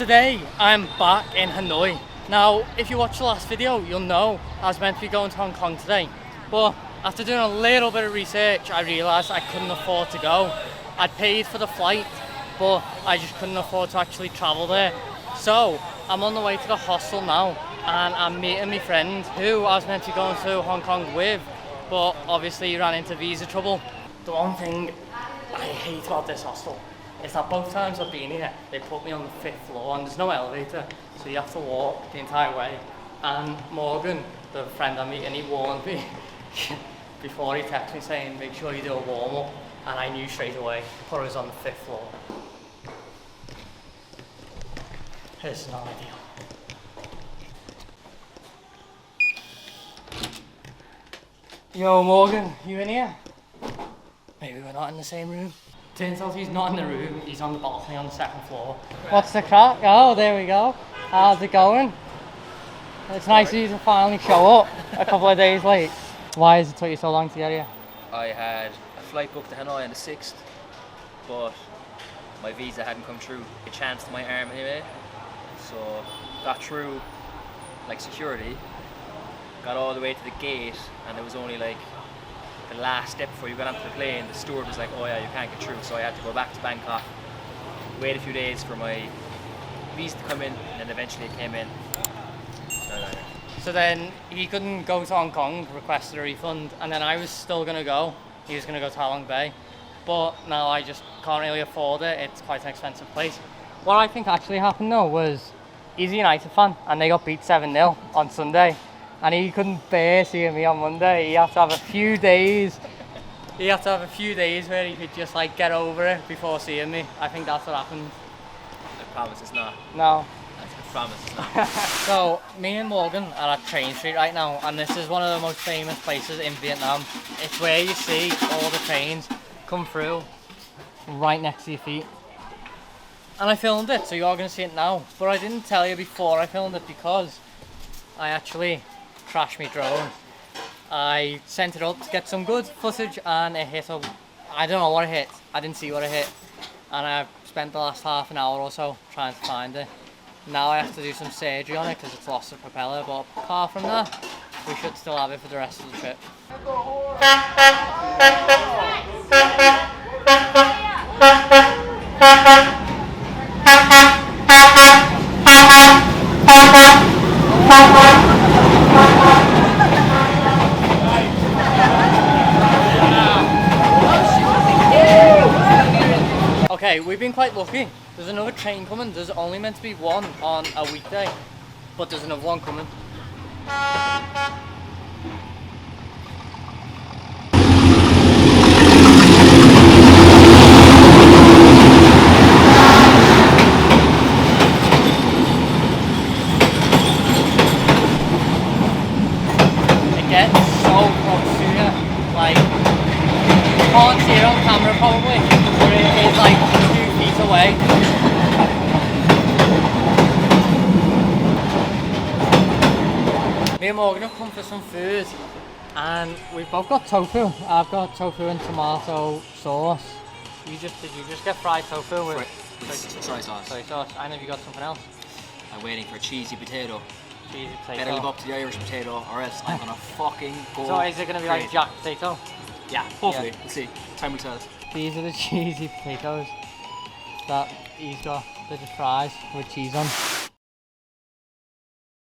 Today I'm back in Hanoi. Now if you watched the last video you'll know I was meant to be going to Hong Kong today, but after doing a little bit of research I realised I couldn't afford to go. I'd paid for the flight but I just couldn't afford to actually travel there. So I'm on the way to the hostel now and I'm meeting my friend who I was meant to be going to Hong Kong with, but obviously he ran into visa trouble. The one thing I hate about this hostel is that both times I've been here, they put me on the 5th floor and there's no elevator, so you have to walk the entire way. And Morgan, the friend I'm meeting, he warned me before he texted me saying, make sure you do a warm up, and I knew straight away, put us on the 5th floor. It's not ideal. Yo Morgan, you in here? Maybe we're not in the same room. Turns out he's not in the room, he's on the balcony on the 2nd floor. What's the crack? Oh, there we go. How's it going? It's nice of you to finally show up a couple of days late. Why has it took you so long to get here? I had a flight booked to Hanoi on the 6th, but my visa hadn't come through. A chance to my arm anyway, so got through like security, got all the way to the gate, and it was only like the last step before you got onto the plane. The steward was like, oh yeah, you can't get through, so I had to go back to Bangkok, wait a few days for my visa to come in, and then eventually it came in. So then he couldn't go to Hong Kong, requested a refund, and then I was still going to go. He was going to go to Halong Bay, but now I just can't really afford it. It's quite an expensive place. What I think actually happened though was he's a United fan and they got beat 7-0 on Sunday, and he couldn't bear seeing me on Monday. He had to have a few days. He had to have a few days where he could just like get over it before seeing me. I think that's what happened. I promise it's not. No. I promise it's not. So me and Morgan are at Train Street right now, and this is one of the most famous places in Vietnam. It's where you see all the trains come through right next to your feet. And I filmed it, so you're going to see it now. But I didn't tell you before I filmed it because I actually crashed my drone. I sent it up to get some good footage and it hit a... I don't know what it hit. I didn't see what it hit. And I spent the last half an hour or so trying to find it. Now I have to do some surgery on it because it's lost the propeller, but apart from that, we should still have it for the rest of the trip. Okay, we've been quite lucky. There's another train coming. There's only meant to be one on a weekday, but there's another one coming. It gets so close to you, like, you can't see it on camera probably, but it is like 2 feet away. Me and Morgan have come for some food and we've both got tofu. I've got tofu and tomato sauce. Did you just get fried tofu with Soy sauce. soy sauce? And have you got something else? I'm waiting for a cheesy potato. Cheesy potato. Better live up to the Irish potato or else I'm gonna fucking go. So is it gonna be like crazy. jack potato? Yeah, hopefully. Yeah. We'll see. Time will tell. These are the cheesy potatoes that he's got. They're just fries with cheese on.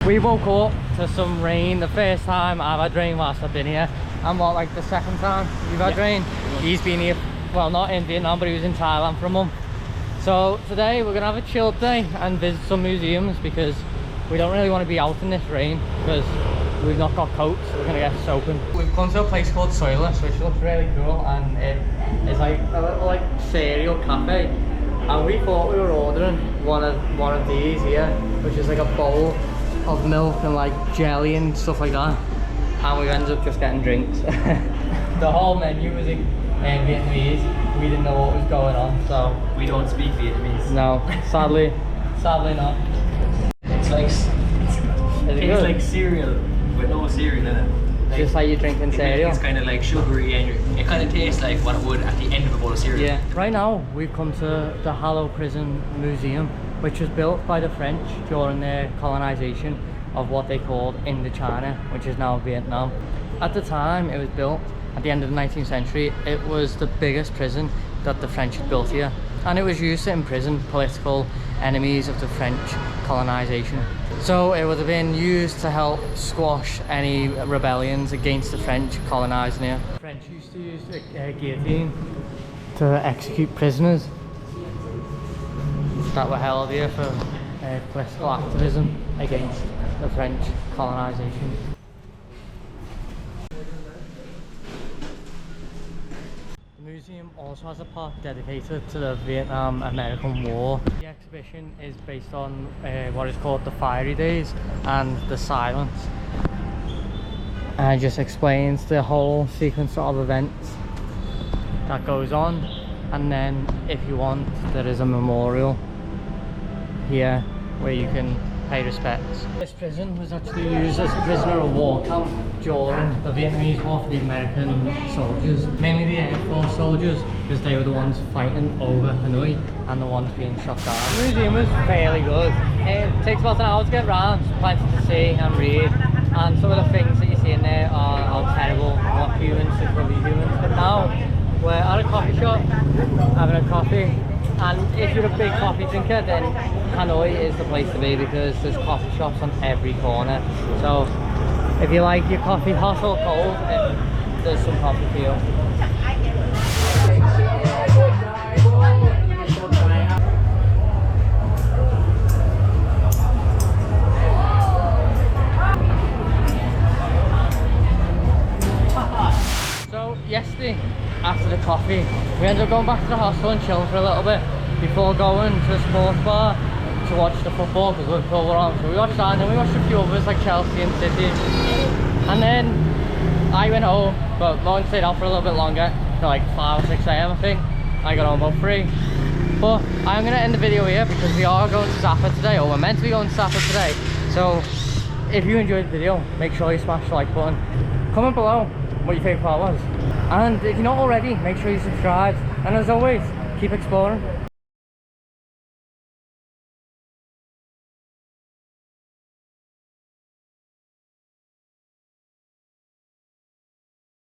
We woke up to some rain. The first time I've had rain whilst I've been here, and what, like the second time you've had rain? He's been here, well, not in Vietnam, but he was in Thailand for a month. So today we're gonna have a chilled day and visit some museums because we don't really want to be out in this rain because we've not got coats. We're gonna get soaking. We've come to a place called Soyless, which looks really cool, and it is like a little like cereal cafe. And we thought we were ordering one of these here, which is like a bowl of milk and like jelly and stuff like that, and we ended up just getting drinks. The whole menu was in Vietnamese. We didn't know what was going on, so We don't speak Vietnamese. no, sadly not. It's like It's like cereal with no cereal in it. Just like you're drinking cereal. It's kind of like sugary and it kind of tastes like what it would at the end of a bowl of cereal. Yeah. Right now we've come to the Hoa Lo prison museum, which was built by the French during their colonization of what they called Indochina, which is now Vietnam. At the time it was built, at the end of the 19th century, it was the biggest prison that the French had built here, and it was used to imprison political enemies of the French colonization. So it would have been used to help squash any rebellions against the French colonizing here. The French used to use the guillotine to execute prisoners that were held here for political activism against the French colonization. The museum also has a part dedicated to the Vietnam-American War. The exhibition is based on what is called the Fiery Days and the Silence, and it just explains the whole sequence of events that goes on. And then, if you want, there is a memorial here where you can pay respects. This prison was actually used as a prisoner of war camp during the Vietnamese War for the American soldiers, mainly the Air Force soldiers, because they were the ones fighting over Hanoi and the ones being shot down. The museum was fairly good. It takes about an hour to get around, plenty to see and read, and some of the things that you see in there are terrible, not humans, they could be humans. But now we're at a coffee shop having a coffee, and if you're a big coffee drinker, then Hanoi is the place to be, because there's coffee shops on every corner. So if you like your coffee hot or cold, there's some coffee for you. So yesterday, after the coffee, we ended up going back to the hostel and chilling for a little bit before going to a sports bar to watch the football, because Liverpool were on. So we watched that, and then we watched a few others like Chelsea and City. And then I went home, but Lauren stayed out for a little bit longer, till like 5 or 6 AM I think. I got home about 3. But I'm going to end the video here because we are going to Zappa today, or we're meant to be going to Zappa today. So if you enjoyed the video, make sure you smash the like button. Comment below what your favourite part was. And if you're not already, make sure you subscribe. And as always, keep exploring.